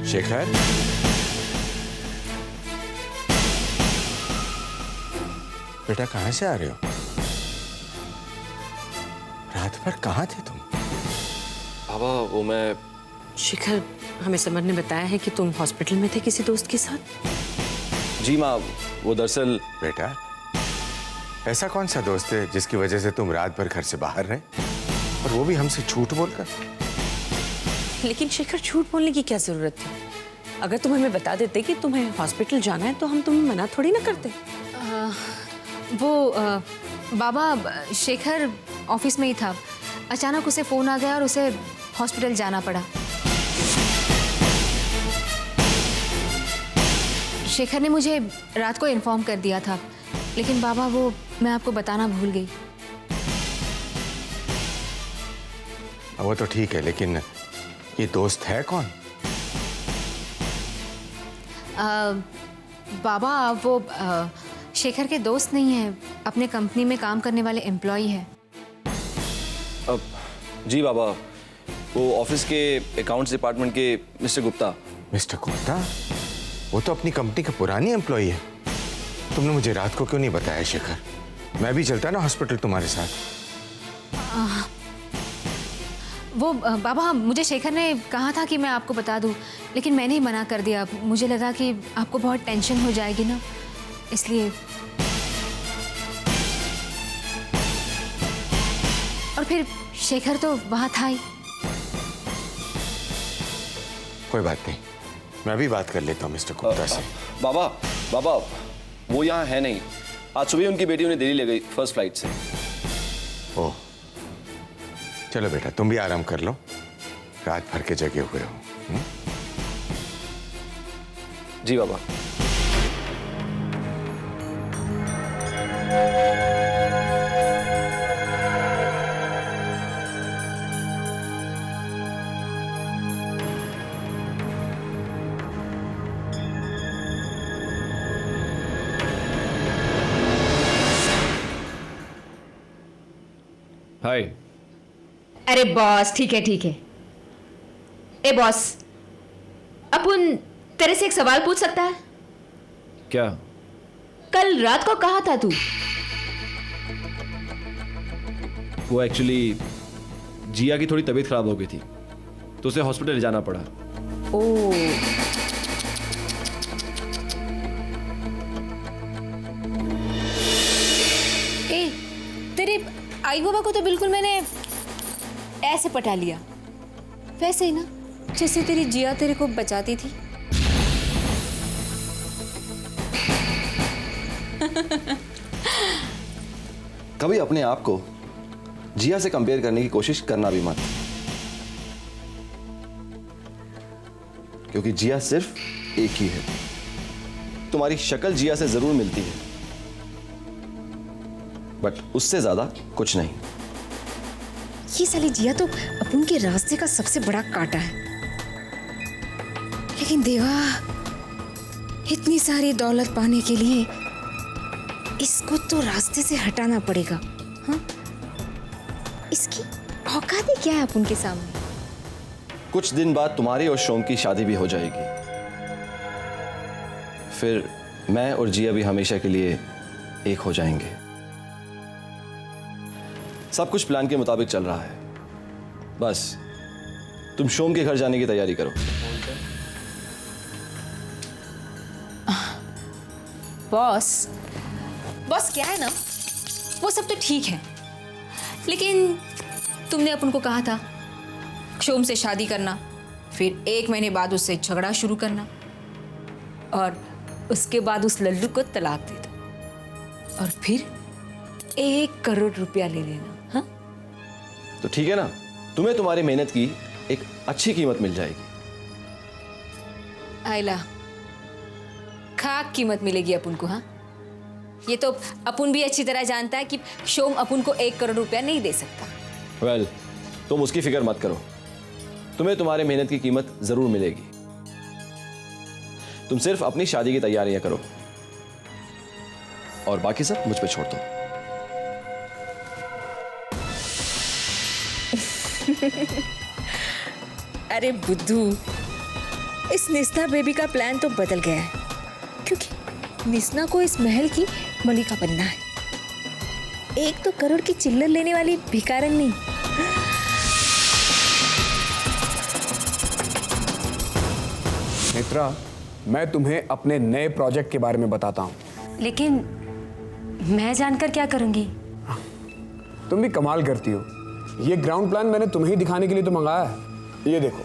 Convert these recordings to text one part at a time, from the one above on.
शेखर, बेटा कहां से आ रहे हो? रात भर कहां थे तुम? पापा वो मैं शिखर, हमें समर ने बताया है कि तुम हॉस्पिटल में थे किसी दोस्त के साथ। जी माँ, वो दरअसल बेटा, ऐसा कौन सा दोस्त है जिसकी वजह से तुम रात भर घर से बाहर रहे, और वो भी हमसे झूठ बोलकर? लेकिन शिखर, झूठ बोलने की क्या जरूरत थी? अगर तुम हमें बता देते कि तुम्हें हॉस्पिटल जाना है तो हम तुम्हें मना थोड़ी ना करते। बाबा, शेखर ऑफिस में ही था, अचानक उसे फोन आ गया और उसे हॉस्पिटल जाना पड़ा। शेखर ने मुझे रात को इन्फॉर्म कर दिया था, लेकिन बाबा वो मैं आपको बताना भूल गई। वो तो ठीक है, लेकिन ये दोस्त है कौन? बाबा वो शेखर के दोस्त नहीं है, अपने कंपनी में काम करने वाले एम्प्लॉय है। जी बाबा, वो ऑफिस के अकाउंट्स डिपार्टमेंट के मिस्टर गुप्ता। मिस्टर गुप्ता? वो तो अपनी कंपनी का पुरानी एम्प्लॉई है। तुमने मुझे रात को क्यों नहीं बताया शेखर? मैं भी चलता ना हॉस्पिटल तुम्हारे साथ। वो बाबा, मुझे शेखर ने कहा था कि मैं आपको बता दूं, लेकिन मैंने ही मना कर दिया। मुझे लगा कि आपको बहुत टेंशन हो जाएगी ना, इसलिए। और फिर शेखर तो वहां था ही। कोई बात नहीं, मैं भी बात कर लेता हूँ मिस्टर गुप्ता से। बाबा वो यहाँ है नहीं। आज सुबह उनकी बेटी उन्हें दिल्ली ले गई फर्स्ट फ्लाइट से। ओह, चलो बेटा तुम भी आराम कर लो, रात भर के जगे हुए हो। जी बाबा। हाय। अरे बॉस, ठीक है ठीक है। ए बॉस, अपन तेरे से एक सवाल पूछ सकता है? क्या? कल रात को कहाँ था तू? वो एक्चुअली जिया की थोड़ी तबीयत खराब हो गई थी, तो उसे हॉस्पिटल ले जाना पड़ा। ओह, ए, तेरे आई बाबा को तो बिल्कुल मैंने ऐसे पटा लिया, वैसे ही ना जैसे तेरी जिया तेरे को बचाती थी। कभी अपने आप को जिया से कंपेयर करने की कोशिश करना भी मत, क्योंकि जिया सिर्फ एक ही है। तुम्हारी शक्ल जिया से जरूर मिलती है, बट उससे ज्यादा कुछ नहीं। ये साली जिया तो अपन के रास्ते का सबसे बड़ा कांटा है, लेकिन देवा, इतनी सारी दौलत पाने के लिए इसको तो रास्ते से हटाना पड़ेगा। हाँ? इसकी औकात ही क्या है अपन के सामने? कुछ दिन बाद तुम्हारी और शोम की शादी भी हो जाएगी, फिर मैं और जिया भी हमेशा के लिए एक हो जाएंगे। सब कुछ प्लान के मुताबिक चल रहा है, बस तुम शोम के घर जाने की तैयारी करो। बॉस क्या है ना, वो सब तो ठीक है, लेकिन तुमने अपन को कहा था शोम से शादी करना, फिर 1 महीने बाद उससे झगड़ा शुरू करना, और उसके बाद उस लल्लू को तलाक दे दो, और फिर 1 करोड़ रुपया ले लेना। हाँ, तो ठीक है ना, तुम्हें तुम्हारी मेहनत की एक अच्छी कीमत मिल जाएगी। आइला, खाक कीमत मिलेगी अपन को। हाँ, ये तो अपन भी अच्छी तरह जानता है कि शोम अपन को 1 करोड़ रुपया नहीं दे सकता। वेल, तुम उसकी फिक्र मत करो, तुम्हें तुम्हारे मेहनत की कीमत जरूर मिलेगी। तुम सिर्फ अपनी शादी की तैयारियां करो, और बाकी सब मुझ पे छोड़ दो। अरे बुद्धू, इस निस्ना बेबी का प्लान तो बदल गया है, क्योंकि निस्ना को इस महल की मलिका बनना है। 1-2 करोड़ की चिल्लर लेने वाली भिखारन नहीं। नेत्रा, मैं तुम्हें अपने नए प्रोजेक्ट के बारे में बताता हूँ। लेकिन मैं जानकर क्या करूंगी? तुम भी कमाल करती हो। ये ग्राउंड प्लान मैंने तुम्हें ही दिखाने के लिए तो मंगाया है। ये देखो,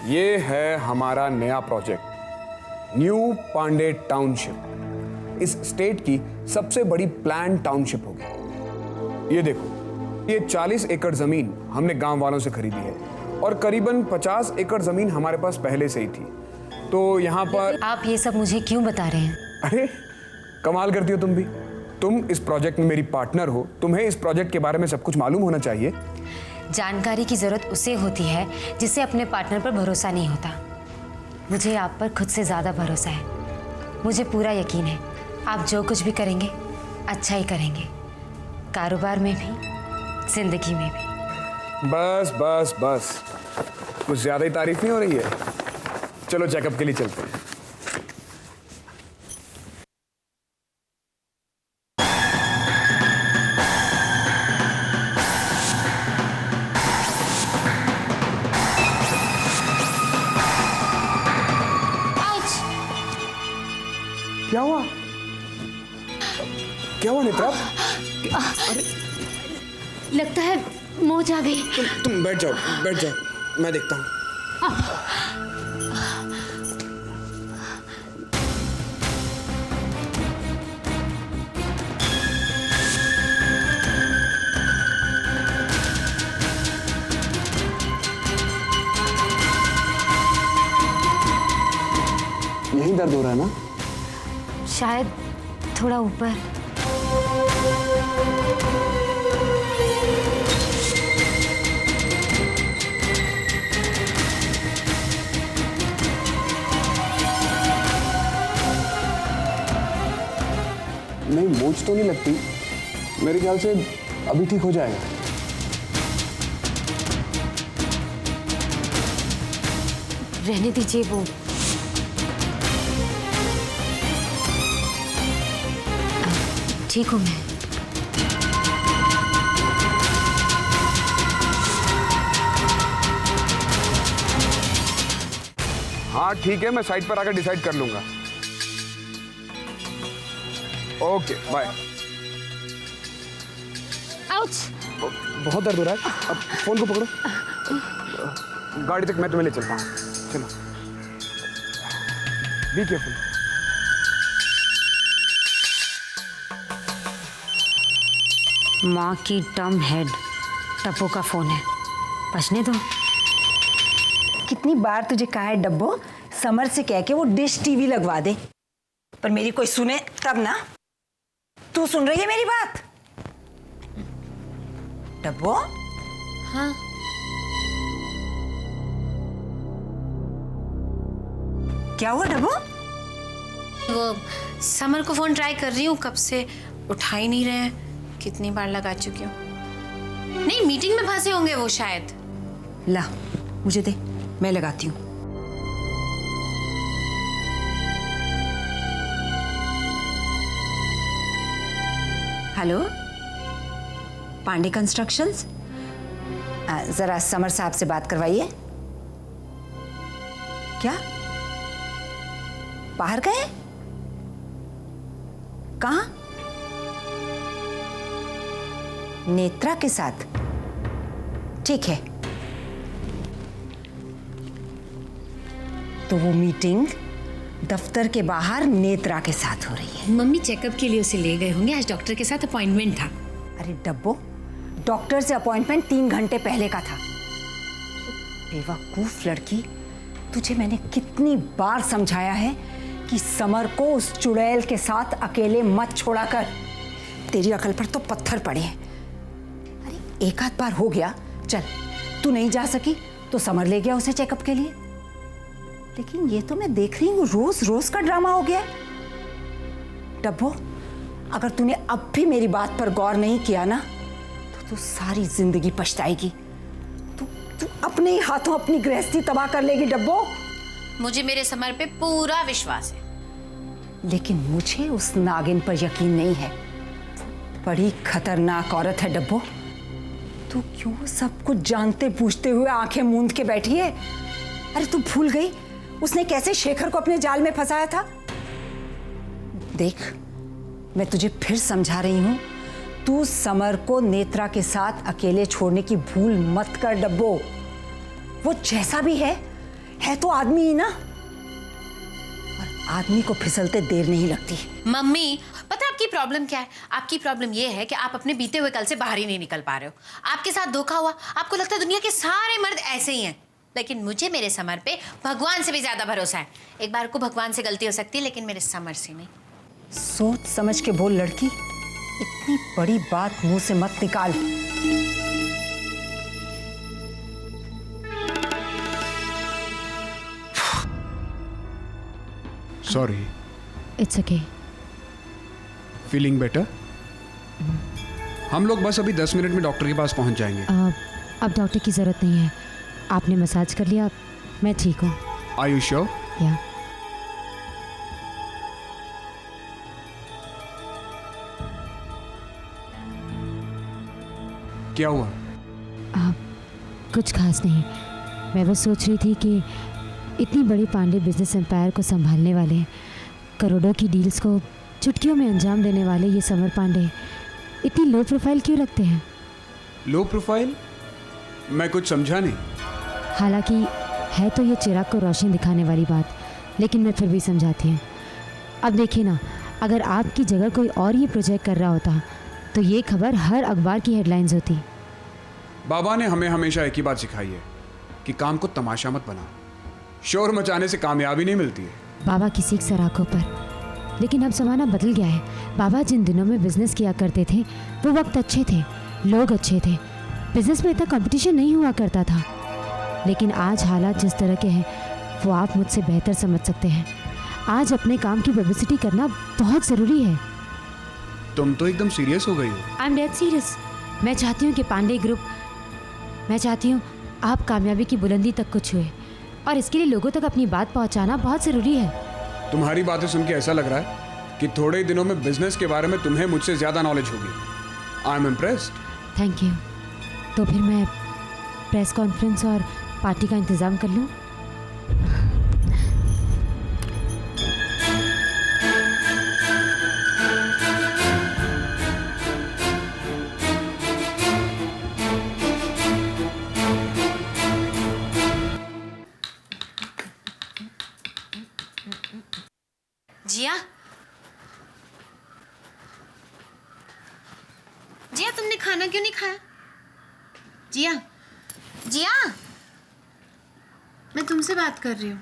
ये है हमारा नया प्रोजेक्ट, न्यू पांडे टाउनशिप। इस स्टेट की सबसे बड़ी प्लान टाउनशिप होगी। ये देखो, ये 40 एकड़ जमीन हमने गांव वालों से खरीदी है और करीबन 50 एकड़ जमीन हमारे पास पहले से ही थी। तो यहाँ पर आप ये सब मुझे क्यों बता रहे हैं? अरे कमाल करती हो तुम भी। तुम इस प्रोजेक्ट में मेरी पार्टनर हो, तुम्हें इस प्रोजेक्ट के बारे में सब कुछ मालूम होना चाहिए। जानकारी की जरूरत उसे होती है जिसे अपने पार्टनर पर भरोसा नहीं होता। मुझे आप पर खुद से ज्यादा भरोसा है। मुझे पूरा यकीन है आप जो कुछ भी करेंगे अच्छा ही करेंगे, कारोबार में भी, जिंदगी में भी। बस बस बस, कुछ ज्यादा ही तारीफ नहीं हो रही है। चलो चेकअप के लिए चलते हैं। क्या हुआ? क्या हुआ नेत्रा? लगता है मोच आ गई। तुम बैठ जाओ, बैठ जाओ, मैं देखता हूँ। यही दर्द हो रहा है ना? शायद थोड़ा ऊपर। नहीं, मोच तो नहीं लगती। मेरे ख्याल से अभी ठीक हो जाएगा। रहने दीजिए, वो ठीक हूँ मैं। हाँ ठीक है, मैं साइट पर आकर डिसाइड कर लूंगा। Okay bye. आउच! बहुत दर्द हो रहा है। अब फोन को पकड़ो। गाड़ी तक मैं तुम्हें ले चलता हूँ। चलो, बी केयरफुल। माँ की डम हेड, टप्पू का फोन है, बजने दो। कितनी बार तुझे कहा है डब्बो, समर से कह के वो डिश टीवी लगवा दे, पर मेरी कोई सुने तब ना। तू सुन रही है मेरी बात? डब्बो? हाँ। क्या हुआ डब्बो? वो समर को फोन ट्राई कर रही हूँ, कब से उठा ही नहीं रहे हैं। कितनी बार लगा चुकी हूँ। नहीं, मीटिंग में फंसे होंगे वो शायद। ला मुझे दे, मैं लगाती हूँ। Hello, Pandey constructions? जरा समर साहब से बात करवाइए। क्या बाहर गए? कहाँ? नेत्रा के साथ? ठीक है, तो वो मीटिंग दफ्तर के बाहर नेत्रा के साथ हो रही है। मम्मी चेकअप के लिए उसे ले गए होंगे, आज डॉक्टर के साथ अपॉइंटमेंट था। अरे डब्बो, डॉक्टर से अपॉइंटमेंट 3 घंटे पहले का था। बेवकूफ लड़की, तुझे मैंने कितनी बार समझाया है कि समर को उस चुड़ैल के साथ अकेले मत छोड़ा कर। तेरी अकल पर तो पत्थर पड़े हैं। अरे एक आध बार हो गया, चल तू नहीं जा सकी तो समर ले गया उसे चेकअप के लिए, लेकिन ये तो मैं देख रही हूँ रोज रोज का ड्रामा हो गया। डब्बो, अगर तूने अब भी मेरी बात पर गौर नहीं किया ना तो तू सारी जिंदगी पछताएगी। तू अपने ही हाथों अपनी गृहस्थी तबाह कर लेगी डब्बो। मुझे मेरे समर पे पूरा विश्वास है। लेकिन मुझे उस नागिन पर यकीन नहीं है। बड़ी खतरनाक औरत है डब्बो। तू क्यों सब कुछ जानते बूझते हुए आंखें मूंद के बैठी है? अरे तू भूल गई उसने कैसे शेखर को अपने जाल में फंसाया था? देख, मैं तुझे फिर समझा रही हूं, तू समर को नेत्रा के साथ अकेले छोड़ने की भूल मत कर डब्बो। वो जैसा भी है तो आदमी ही ना, और आदमी को फिसलते देर नहीं लगती। मम्मी, पता है आपकी प्रॉब्लम क्या है? आपकी प्रॉब्लम ये है कि आप अपने बीते हुए कल से बाहर ही नहीं निकल पा रहे हो। आपके साथ धोखा हुआ, आपको लगता है दुनिया के सारे मर्द ऐसे ही हैं, लेकिन मुझे मेरे समर पे भगवान से भी ज्यादा भरोसा है। एक बार को भगवान से गलती हो सकती है, लेकिन मेरे समर से नहीं। सोच समझ के बोल लड़की, इतनी बड़ी बात मुंह से मत निकाल। Sorry. It's okay. Feeling better? हम लोग बस अभी 10 मिनट में डॉक्टर के पास पहुंच जाएंगे। अब डॉक्टर की ज़रूरत नहीं है, आपने मसाज कर लिया, मैं ठीक हूँ। Are you sure? या क्या हुआ? कुछ खास नहीं, मैं बस सोच रही थी कि इतनी बड़ी पांडे बिजनेस एम्पायर को संभालने वाले, करोड़ों की डील्स को चुटकियों में अंजाम देने वाले ये समर पांडे इतनी लो प्रोफाइल क्यों रखते हैं? Low profile? मैं कुछ समझा नहीं। हालांकि है तो ये चिराग को रोशनी दिखाने वाली बात, लेकिन मैं फिर भी समझाती हूँ। अब देखिए ना, अगर आपकी जगह कोई और ये प्रोजेक्ट कर रहा होता तो ये खबर हर अखबार की हेडलाइंस होती। बाबा ने हमें हमेशा एक ही बात सिखाई है कि काम को तमाशा मत बनाओ। शोर मचाने से कामयाबी नहीं मिलती है। बाबा किसी की सराखों पर, लेकिन अब ज़माना बदल गया है। बाबा जिन दिनों में बिजनेस किया करते थे वो वक्त अच्छे थे, लोग अच्छे थे, बिजनेस में इतना कंपटीशन नहीं हुआ करता था। लेकिन आज हालात जिस तरह के हैं वो आप मुझसे बेहतर समझ सकते हैं। आज अपने काम की पब्लिसिटी करना बहुत ज़रूरी है। तुम तो एकदम सीरियस हो गई हो। I am dead serious. मैं चाहती हूँ कि पांडे ग्रुप, मैं चाहती हूँ आप कामयाबी की बुलंदी तक को छुए, और इसके लिए लोगों तक अपनी बात पहुँचाना बहुत ज़रूरी है। तुम्हारी बातें सुन के ऐसा लग रहा है कि थोड़े ही दिनों में बिजनेस के बारे में तुम्हें मुझसे ज़्यादा नॉलेज होगी। I am impressed. Thank you. तो फिर मैं प्रेस कॉन्फ्रेंस और पार्टी का इंतज़ाम कर लूँ? जिया, जिया तुमने खाना क्यों नहीं खाया? जिया, जिया, मैं तुमसे बात कर रही हूँ।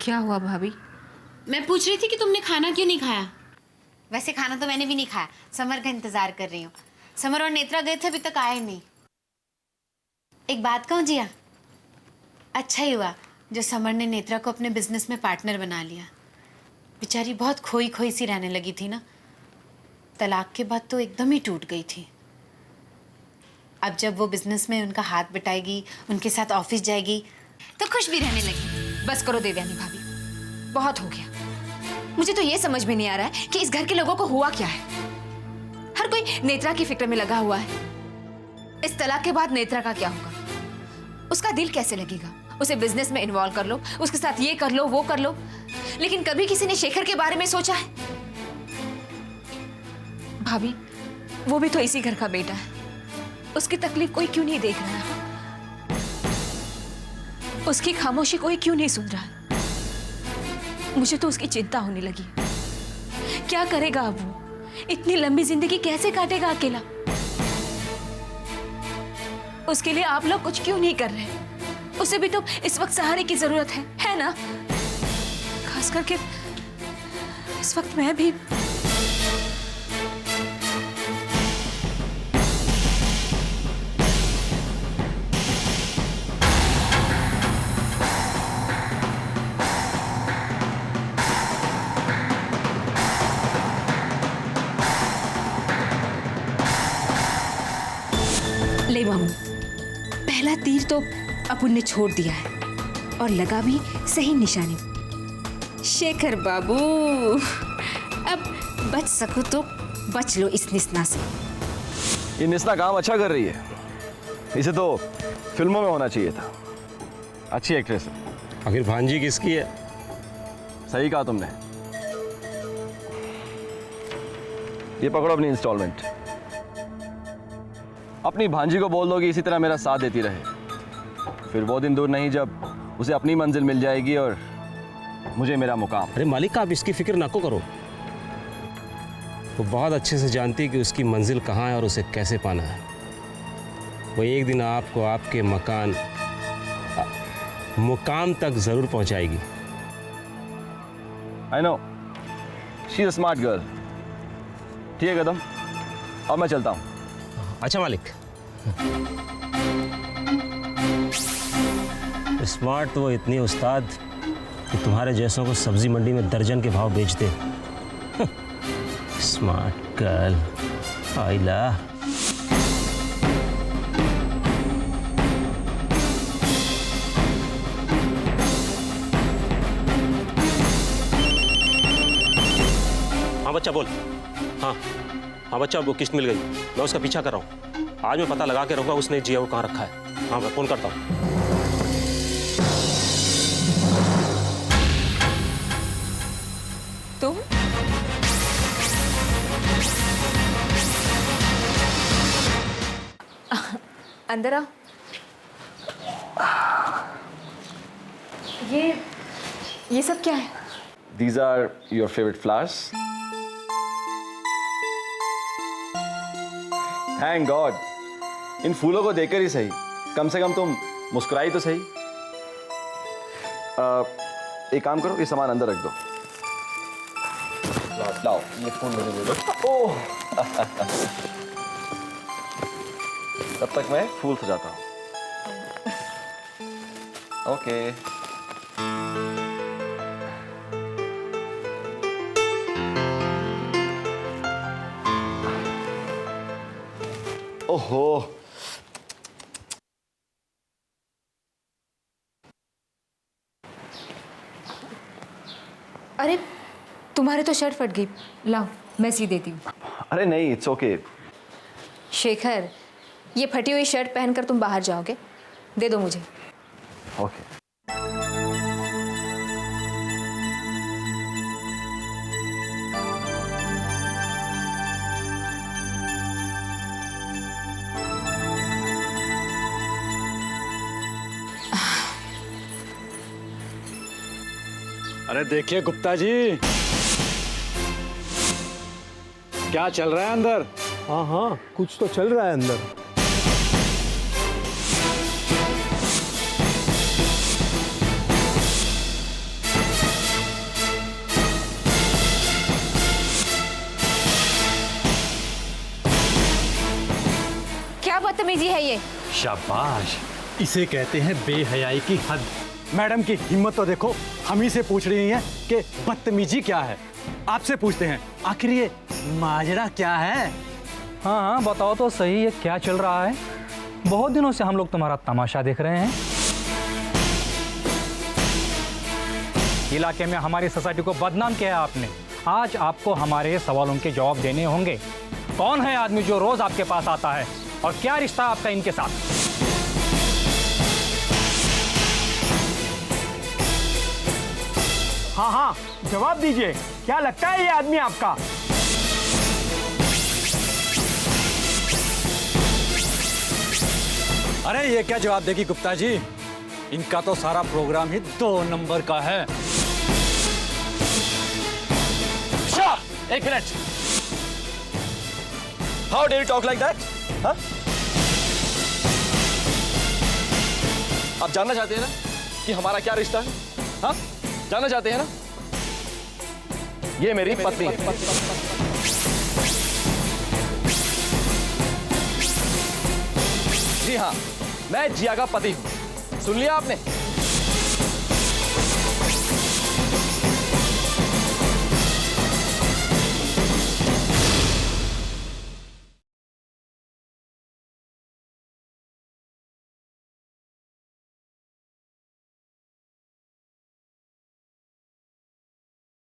क्या हुआ भाभी? मैं पूछ रही थी कि तुमने खाना क्यों नहीं खाया? वैसे खाना तो मैंने भी नहीं खाया, समर का इंतजार कर रही हूँ। समर और नेत्रा गए थे, अभी तक आए नहीं। एक बात कहूँ जिया, अच्छा ही हुआ जो समर ने नेत्रा को अपने बिजनेस में पार्टनर बना लिया। बेचारी बहुत खोई खोई सी रहने लगी थी ना, तलाक के बाद तो एकदम ही टूट गई थी। अब जब वो बिजनेस में उनका हाथ बटाएगी, उनके साथ ऑफिस जाएगी, तो खुश भी रहने लगी। बस करो देवयानी भाभी, बहुत हो गया। मुझे तो ये समझ में नहीं आ रहा है कि इस घर के लोगों को हुआ क्या है। हर कोई नेत्रा की फिक्र में लगा हुआ है। इस तलाक के बाद नेत्रा का क्या होगा? उसका दिल कैसे लगेगा? उसे बिजनेस में इन्वॉल्व कर लो, उसके साथ ये कर लो, वो कर लो, लेकिन कभी किसी ने शेखर के बारे में सोचा है? भाभी, वो भी तो इसी घर का बेटा है। उसकी तकलीफ कोई क्यों नहीं देख रहा है? उसकी खामोशी कोई क्यों नहीं सुन रहा है? मुझे तो उसकी चिंता होने लगी। क्या करेगा अब वो? इतनी लंबी जिंदगी कैसे काटेगा अकेला? उसके लिए आप लोग कुछ क्यों नहीं कर रहे? उसे भी तो इस वक्त सहारे की जरूरत है ना? खास करके इस वक्त मैं भी। ले मामू, पहला तीर तो अपुन ने छोड़ दिया है और लगा भी सही निशाने। शेखर बाबू, अब बच सको तो बच लो इस निस्ना से। ये निस्ना काम अच्छा कर रही है, इसे तो फिल्मों में होना चाहिए था। अच्छी एक्ट्रेस है। आखिर भांजी किसकी है? सही कहा तुमने। ये पकड़ो अपनी इंस्टॉलमेंट। अपनी भांजी को बोल दो कि इसी तरह मेरा साथ देती रहे। फिर वो दिन दूर नहीं जब उसे अपनी मंजिल मिल जाएगी और मुझे मेरा मुकाम। अरे मालिक, आप इसकी फिक्र ना करो। वो बहुत अच्छे से जानती है कि उसकी मंजिल कहाँ है और उसे कैसे पाना है। वो एक दिन आपको आपके मुकाम तक जरूर पहुंचाएगी। I know, she is a smart girl. ठीक है कदम, अब मैं चलता हूँ। अच्छा मालिक। स्मार्ट तो वो इतनी उस्ताद कि तुम्हारे जैसों को सब्जी मंडी में दर्जन के भाव बेच दे। Smart girl. आइला। हाँ बच्चा बोल। हाँ बच्चा, वो किस्त मिल गई। मैं उसका पीछा कर रहा हूँ। आज मैं पता लगा के रहूँगा उसने जिया वो कहाँ रखा है। हाँ मैं फोन करता हूँ। तुम अंदर आओ। ये सब क्या है? These are your favorite flowers. Thank God. इन फूलों को देखकर ही सही, कम से कम तुम मुस्कुराई तो सही। एक काम करो, ये सामान अंदर रख दो। लाओ, ये फूल मुझे दे दो। ओह तब तक मैं फूल सजाता हूँ। ओके। ओहो, अरे तुम्हारे तो शर्ट फट गई। लाओ मैं सी देती हूँ। अरे नहीं, इट्स ओके। शेखर, ये फटी हुई शर्ट पहनकर तुम बाहर जाओगे? दे दो मुझे। ओके। अरे देखिए गुप्ता जी, क्या चल रहा है अंदर? हाँ, कुछ तो चल रहा है अंदर। क्या बदतमीजी है ये? शाबाश, इसे कहते हैं बेहयाई की हद। मैडम की हिम्मत तो देखो, हम ही से पूछ रही हैं कि बदतमीजी क्या है। आपसे पूछते हैं, आखिर ये माजरा क्या है? हाँ, बताओ तो सही, ये क्या चल रहा है? बहुत दिनों से हम लोग तुम्हारा तमाशा देख रहे हैं। इलाके में हमारी सोसाइटी को बदनाम किया है आपने। आज आपको हमारे सवालों के जवाब देने होंगे। कौन है आदमी जो रोज आपके पास आता है और क्या रिश्ता आपका इनके साथ? हाँ, जवाब दीजिए। क्या लगता है ये आदमी आपका? अरे ये क्या जवाब देगी गुप्ता जी, इनका तो सारा प्रोग्राम ही 2 नंबर का है। एक minute. How do you talk like that? हाँ? आप जानना चाहते हैं ना कि हमारा क्या रिश्ता है? हाँ, जानना चाहते हैं ना? ये मेरी पत्नी है। जी हाँ, मैं जिया का पति हूं। सुन लिया आपने?